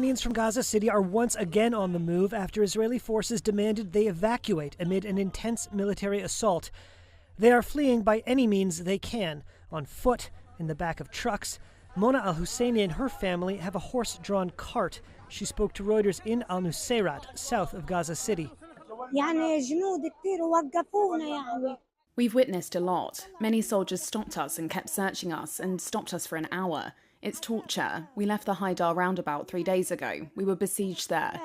Palestinians from Gaza City are once again on the move after Israeli forces demanded they evacuate amid an intense military assault. They are fleeing by any means they can, on foot, in the back of trucks. Mona al-Husseini and her family have a horse-drawn cart. She spoke to Reuters in al-Nusayrat, south of Gaza City. We've witnessed a lot. Many soldiers stopped us and kept searching us and stopped us for an hour. It's torture. We left the Haidar roundabout 3 days ago. We were besieged there.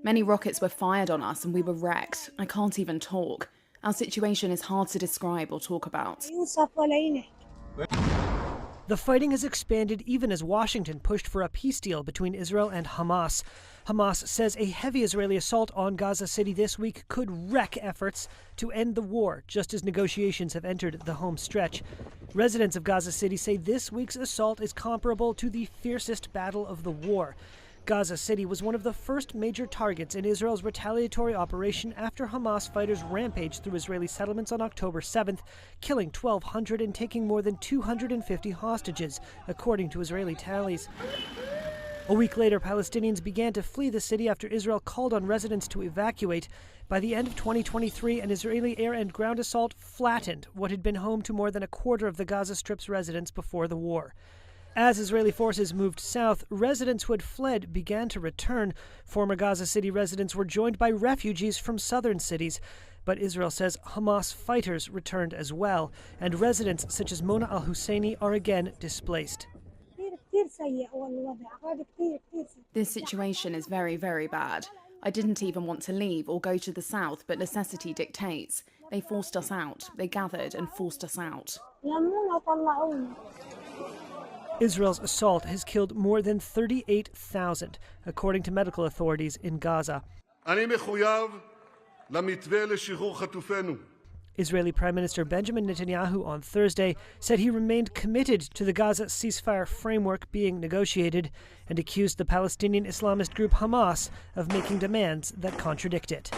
Many rockets were fired on us and we were wrecked. I can't even talk. Our situation is hard to describe or talk about. The fighting has expanded even as Washington pushed for a peace deal between Israel and Hamas. Hamas says a heavy Israeli assault on Gaza City this week could wreck efforts to end the war, just as negotiations have entered the home stretch. Residents of Gaza City say this week's assault is comparable to the fiercest battle of the war. Gaza City was one of the first major targets in Israel's retaliatory operation after Hamas fighters rampaged through Israeli settlements on October 7th, killing 1,200 and taking more than 250 hostages, according to Israeli tallies. A week later, Palestinians began to flee the city after Israel called on residents to evacuate. By the end of 2023, an Israeli air and ground assault flattened what had been home to more than a quarter of the Gaza Strip's residents before the war. As Israeli forces moved south, residents who had fled began to return. Former Gaza City residents were joined by refugees from southern cities. But Israel says Hamas fighters returned as well, and residents such as Mona al-Husseini are again displaced. This situation is very, very bad. I didn't even want to leave or go to the south, but necessity dictates. They forced us out. They gathered and forced us out. Israel's assault has killed more than 38,000, according to medical authorities in Gaza. Israeli Prime Minister Benjamin Netanyahu on Thursday said he remained committed to the Gaza ceasefire framework being negotiated and accused the Palestinian Islamist group Hamas of making demands that contradict it.